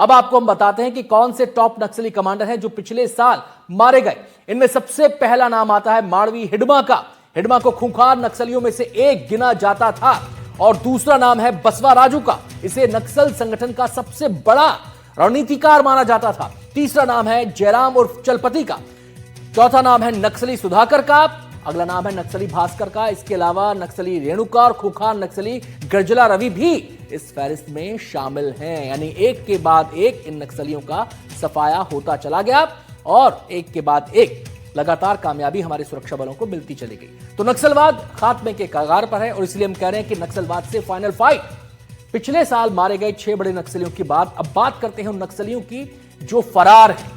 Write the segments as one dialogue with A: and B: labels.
A: अब आपको हम बताते हैं कि कौन से टॉप नक्सली कमांडर हैं जो पिछले साल मारे गए। इनमें सबसे पहला नाम आता है माड़वी हिडमा का। हिडमा को खूंखार नक्सलियों में से एक गिना जाता था। और दूसरा नाम है बसवा राजू का। इसे नक्सल संगठन का सबसे बड़ा रणनीतिकार माना जाता था। तीसरा नाम है जयराम उर्फ चलपति का। चौथा नाम है नक्सली सुधाकर का। अगला नाम है नक्सली भास्कर का। इसके अलावा नक्सली रेणुका और खूंखार नक्सली गर्जला रवि भी इस फहरिस्त में शामिल हैं। यानी एक के बाद एक इन नक्सलियों का सफाया होता चला गया और एक के बाद एक लगातार कामयाबी हमारे सुरक्षा बलों को मिलती चली गई। तो नक्सलवाद खात्मे के कगार पर है और इसलिए हम कह रहे हैं कि नक्सलवाद से फाइनल फाइट। पिछले साल मारे गए 6 बड़े नक्सलियों की बात, अब बात करते हैं उन नक्सलियों की जो फरार हैं,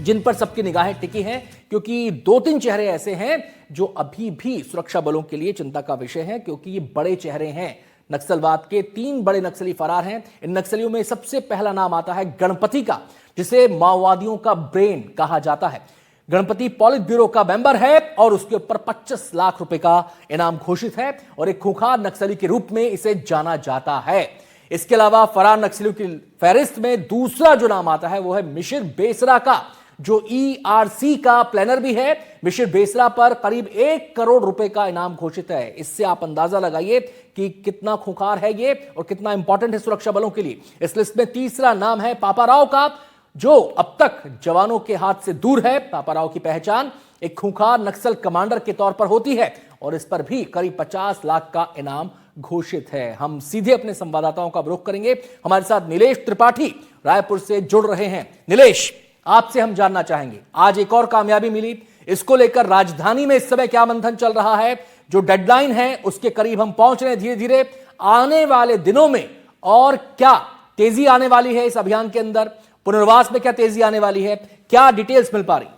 A: जिन पर सबकी निगाहें टिकी हैं, क्योंकि 2-3 चेहरे ऐसे हैं जो अभी भी सुरक्षा बलों के लिए चिंता का विषय है, क्योंकि ये बड़े चेहरे हैं। नक्सलवाद के 3 बड़े नक्सली फरार हैं। इन नक्सलियों में सबसे पहला नाम आता है गणपति का, जिसे माओवादियों का ब्रेन कहा जाता है। गणपति पॉलिट ब्यूरो का मेंबर है और उसके ऊपर 25 लाख रुपए का इनाम घोषित है और एक खूंखार नक्सली के रूप में इसे जाना जाता है। इसके अलावा फरार नक्सलियों की फहरिस्त में दूसरा जो नाम आता है वो है मिशिर बेसरा का, जो ERC का प्लानर भी है। मिशिर बेसरा पर करीब 1 करोड़ रुपए का इनाम घोषित है। इससे आप अंदाजा लगाइए कि कितना खूंखार है ये और कितना इंपॉर्टेंट है सुरक्षा बलों के लिए। इस लिस्ट में तीसरा नाम है पापाराव का, जो अब तक जवानों के हाथ से दूर है। पापाराव की पहचान एक खूंखार नक्सल कमांडर के तौर पर होती है और इस पर भी करीब 50 लाख का इनाम घोषित है। हम सीधे अपने संवाददाताओं का रुख करेंगे। हमारे साथ नीलेश त्रिपाठी रायपुर से जुड़ रहे हैं। नीलेश, आपसे हम जानना चाहेंगे, आज एक और कामयाबी मिली, इसको लेकर राजधानी में इस समय क्या मंथन चल रहा है? जो डेडलाइन है उसके करीब हम पहुंच रहे हैं धीरे धीरे। आने वाले दिनों में और क्या तेजी आने वाली है इस अभियान के अंदर? पुनर्वास में क्या तेजी आने वाली है? क्या डिटेल्स मिल पा रही?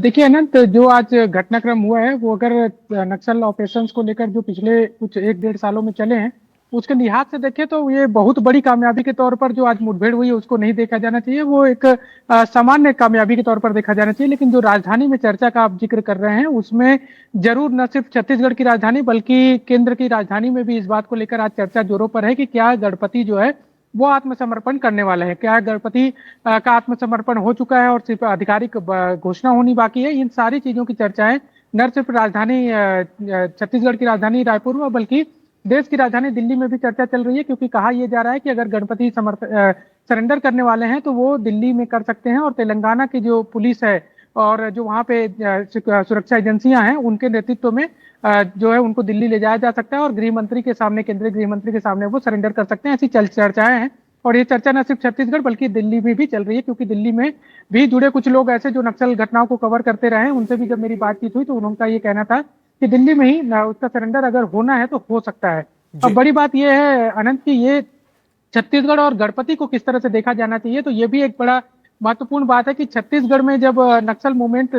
B: देखिए अनंत, जो आज घटनाक्रम हुआ है वो अगर नक्सल ऑपरेशंस को लेकर जो पिछले कुछ 1-1.5 सालों में चले हैं उसके लिहाज से देखें तो ये बहुत बड़ी कामयाबी के तौर पर जो आज मुठभेड़ हुई है उसको नहीं देखा जाना चाहिए। वो एक सामान्य कामयाबी के तौर पर देखा जाना चाहिए। लेकिन जो राजधानी में चर्चा का आप जिक्र कर रहे हैं उसमें जरूर न सिर्फ छत्तीसगढ़ की राजधानी बल्कि केंद्र की राजधानी में भी इस बात को लेकर आज चर्चा जोरों पर है कि क्या गणपति जो है वो आत्मसमर्पण करने वाले हैं। क्या गणपति का आत्मसमर्पण हो चुका है और सिर्फ आधिकारिक घोषणा होनी बाकी है? इन सारी चीजों की चर्चाएं न सिर्फ राजधानी छत्तीसगढ़ की राजधानी रायपुर में बल्कि देश की राजधानी दिल्ली में भी चर्चा चल रही है, क्योंकि कहा यह जा रहा है कि अगर गणपति सरेंडर करने वाले हैं तो वो दिल्ली में कर सकते हैं और तेलंगाना की जो पुलिस है और जो वहाँ पे सुरक्षा एजेंसियां हैं उनके नेतृत्व में जो है उनको दिल्ली ले जाया जा सकता है और गृह मंत्री के सामने, केंद्रीय गृह मंत्री के सामने वो सरेंडर कर सकते हैं। ऐसी चर्चाएं हैं और ये चर्चा न सिर्फ छत्तीसगढ़ बल्कि दिल्ली में भी चल रही है, क्योंकि दिल्ली में भी जुड़े कुछ लोग ऐसे जो नक्सल घटनाओं को कवर करते रहे, उनसे भी जब मेरी बातचीत हुई तो उनका ये कहना था कि दिल्ली में ही उसका सरेंडर अगर होना है तो हो सकता है। अब बड़ी बात यह है अनंत की ये छत्तीसगढ़ और गणपति को किस तरह से देखा जाना चाहिए, तो ये भी एक बड़ा महत्वपूर्ण बात है कि छत्तीसगढ़ में जब नक्सल मूवमेंट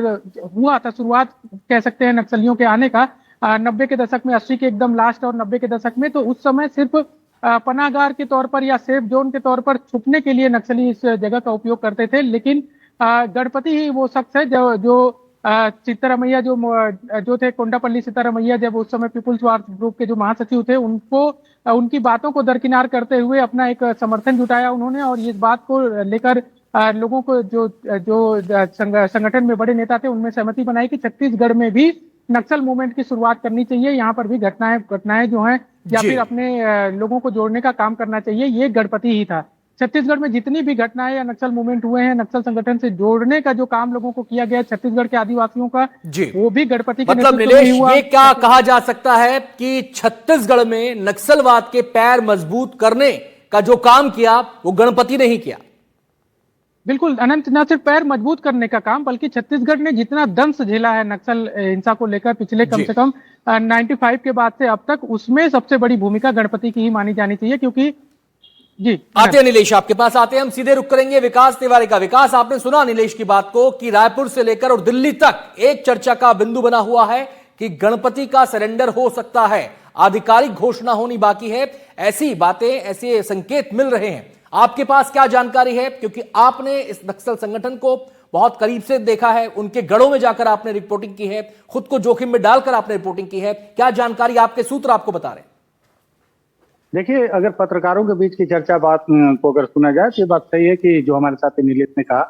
B: हुआ था, शुरुआत कह सकते हैं नक्सलियों के आने का 90 के दशक में, 80 के एकदम लास्ट और 90 के दशक में, तो उस समय सिर्फ पनाहगार के तौर पर या सेफ जोन के तौर पर छुपने के लिए नक्सली इस जगह का उपयोग करते थे। लेकिन गणपति ही वो शख्स है जो सिद्धारमैया जो थे कोंडापल्ली सिद्धारमैया, जब उस समय पीपुल्स वार ग्रुप के जो महासचिव थे, उनको उनकी बातों को दरकिनार करते हुए अपना एक समर्थन जुटाया उन्होंने और इस बात को लेकर लोगों को जो संगठन में बड़े नेता थे उनमें सहमति बनाई कि छत्तीसगढ़ में भी नक्सल मूवमेंट की शुरुआत करनी चाहिए। यहाँ पर भी घटनाएं जो हैं या फिर अपने लोगों को जोड़ने का काम करना चाहिए। ये गणपति ही था। छत्तीसगढ़ में जितनी भी घटनाएं या नक्सल मूवमेंट हुए हैं, नक्सल संगठन से जोड़ने का जो काम लोगों को किया गया छत्तीसगढ़ के आदिवासियों का, वो भी गणपति के
A: मतलब नीलेश, ये क्या कहा जा सकता है कि छत्तीसगढ़ में नक्सलवाद के पैर मजबूत करने का जो काम किया वो गणपति ने ही किया?
B: बिल्कुल अनंत, न सिर्फ पैर मजबूत करने का काम बल्कि छत्तीसगढ़ ने जितना दंश झेला है नक्सल हिंसा को लेकर पिछले कम से कम 95 के बाद से अब तक, उसमें सबसे बड़ी भूमिका गणपति की ही मानी जानी चाहिए। क्योंकि जी
A: आते हैं नीलेश, आपके पास आते हैं, हम सीधे रुक करेंगे विकास तिवारी का। विकास, आपने सुना नीलेश की बात को कि रायपुर से लेकर और दिल्ली तक एक चर्चा का बिंदु बना हुआ है कि गणपति का सरेंडर हो सकता है, आधिकारिक घोषणा होनी बाकी है। ऐसी बातें, ऐसे संकेत मिल रहे हैं। आपके पास क्या जानकारी है, क्योंकि आपने इस नक्सल संगठन को बहुत करीब से देखा है, उनके गढ़ों में जाकर आपने रिपोर्टिंग की है, खुद को जोखिम में डालकर आपने रिपोर्टिंग की है, क्या जानकारी आपके सूत्र आपको बता रहे हैं?
C: देखिए, अगर पत्रकारों के बीच की चर्चा बात को अगर सुना जाए तो ये बात सही है कि जो हमारे साथी नीलेश ने कहा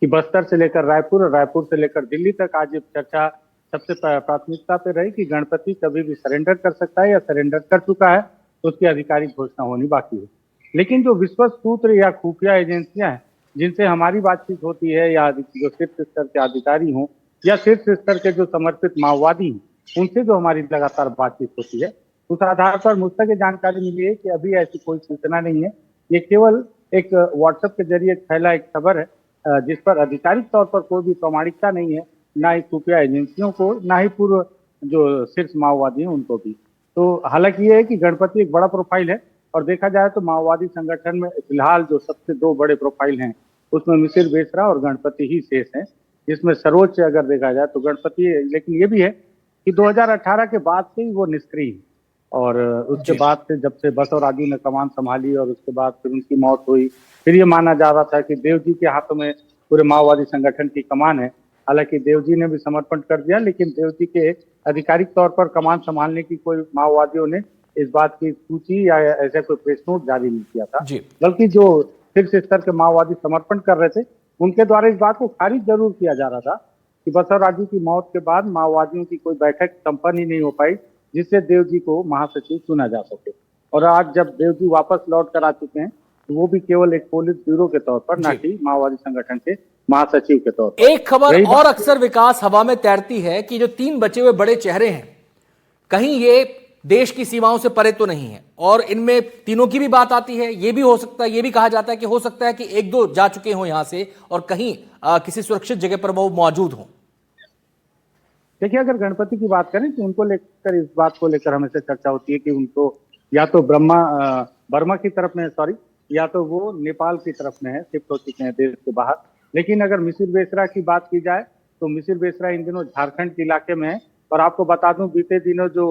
C: कि बस्तर से लेकर रायपुर और रायपुर से लेकर दिल्ली तक आज ये चर्चा सबसे प्राथमिकता पे रही कि गणपति कभी भी सरेंडर कर सकता है या सरेंडर कर चुका है, तो उसकी आधिकारिक घोषणा होनी बाकी है। लेकिन जो विश्वस्त सूत्र या खुफिया एजेंसियां हैं जिनसे हमारी बातचीत होती है, या जो शीर्ष स्तर के अधिकारी हों या शीर्ष स्तर के जो समर्पित माओवादी हैं, उनसे जो हमारी लगातार बातचीत होती है, उस आधार पर मुझ तक ये जानकारी मिली है कि अभी ऐसी कोई सूचना नहीं है। ये केवल एक व्हाट्सएप के जरिए फैला एक खबर है, जिस पर आधिकारिक तौर पर कोई भी प्रामाणिकता नहीं है, ना ही खुफिया एजेंसियों को, ना ही पूर्व जो शीर्ष माओवादी हैं उनको भी। तो हालांकि ये है कि गणपति एक बड़ा प्रोफाइल है, और देखा जाए तो माओवादी संगठन में फिलहाल जो सबसे दो बड़े प्रोफाइल हैं उसमें मिसिर बेसरा और गणपति ही शेष हैं, जिसमें सर्वोच्च अगर देखा जाए तो गणपति है। लेकिन ये भी है कि 2018 के बाद से ही वो निष्क्रिय, और उसके बाद से जब से बसवराजू ने कमान संभाली और उसके बाद फिर उनकी मौत हुई, फिर ये माना जा रहा था कि देवजी के हाथों में पूरे माओवादी संगठन की कमान है। हालांकि देवजी ने भी समर्पण कर दिया, लेकिन देवजी के आधिकारिक तौर पर कमान संभालने की कोई माओवादियों ने इस बात की सूची या ऐसा कोई प्रेस नोट जारी नहीं किया था, बल्कि जो शीर्ष स्तर के माओवादी समर्पण कर रहे थे उनके द्वारा इस बात को खारिज जरूर किया जा रहा था कि बसवराजू की मौत के बाद माओवादियों की कोई बैठक संपन्न ही नहीं हो पाई जिससे देवजी को महासचिव चुना जा सके। और आज जब देवजी वापस लौट कर आ चुके हैं तो वो भी केवल एक पुलिस ब्यूरो के तौर पर, ना कि माओवादी संगठन के महासचिव के तौर पर।
A: एक खबर और अक्सर विकास हवा में तैरती है कि जो 3 बचे हुए बड़े चेहरे हैं, कहीं ये देश की सीमाओं से परे तो नहीं है, और इनमें तीनों की भी बात आती है। ये भी हो सकता है, ये भी कहा जाता है कि हो सकता है कि 1-2 जा चुके हों यहां से और कहीं किसी सुरक्षित जगह पर वो मौजूद हों।
C: देखिए, अगर गणपति की बात करें तो उनको लेकर, इस बात को लेकर हमेशा चर्चा होती है कि उनको या तो बर्मा की तरफ में, सॉरी, या तो वो नेपाल की तरफ में है, शिफ्ट हो चुके हैं देश के बाहर। लेकिन अगर मिसिर बेसरा की बात की जाए तो मिसिर बेसरा इन दिनों झारखंड के इलाके में है। और आपको बता दूं, बीते दिनों जो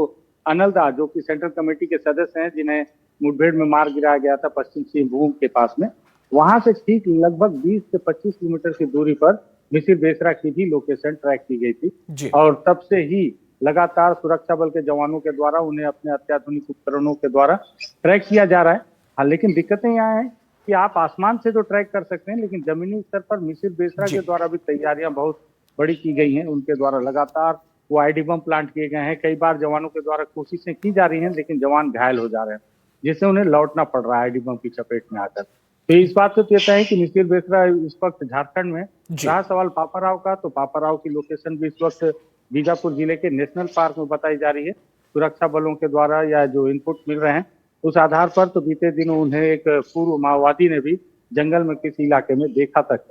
C: अनलदा, जो कि सेंट्रल कमेटी के सदस्य हैं, जिन्हें मुठभेड़ में मार गिराया गया था पश्चिम सिंहभूम के पास में, वहां से ठीक लगभग 20 से 25 किलोमीटर की दूरी पर मिसिर बेसरा की भी लोकेशन ट्रैक की गई थी। और तब से ही लगातार सुरक्षा बल के जवानों के द्वारा उन्हें अपने अत्याधुनिक उपकरणों के द्वारा ट्रैक किया जा रहा है। हाँ, लेकिन दिक्कतें यहाँ हैं कि आप आसमान से तो ट्रैक कर सकते हैं, लेकिन जमीनी स्तर पर मिसिर बेसरा के द्वारा भी तैयारियां बहुत बड़ी की गई हैं। उनके द्वारा लगातार वो आईडी बम प्लांट किए गए हैं। कई बार जवानों के द्वारा कोशिशें की जा रही हैं, लेकिन जवान घायल हो जा रहे हैं, जिससे उन्हें लौटना पड़ रहा है आईडी बम की चपेट में आकर। तो इस बात से कहता है कि मिसिर बेसरा इस वक्त झारखंड में। रहा सवाल पापाराव का, तो पापाराव की लोकेशन भी इस वक्त बीजापुर जिले के नेशनल पार्क में बताई जा रही है। सुरक्षा बलों के द्वारा या जो इनपुट मिल रहे हैं उस आधार पर तो बीते दिनों उन्हें एक पूर्व माओवादी ने भी जंगल में किसी इलाके में देखा तक,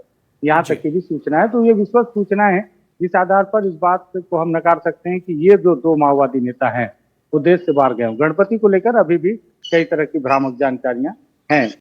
C: यहाँ तक की भी सूचना है। तो ये विश्वस्त सूचना है, जिस आधार पर इस बात को हम नकार सकते हैं कि ये जो 2 माओवादी नेता हैं वो देश से बाहर गए। गणपति को लेकर अभी भी कई तरह की भ्रामक जानकारियां हैं।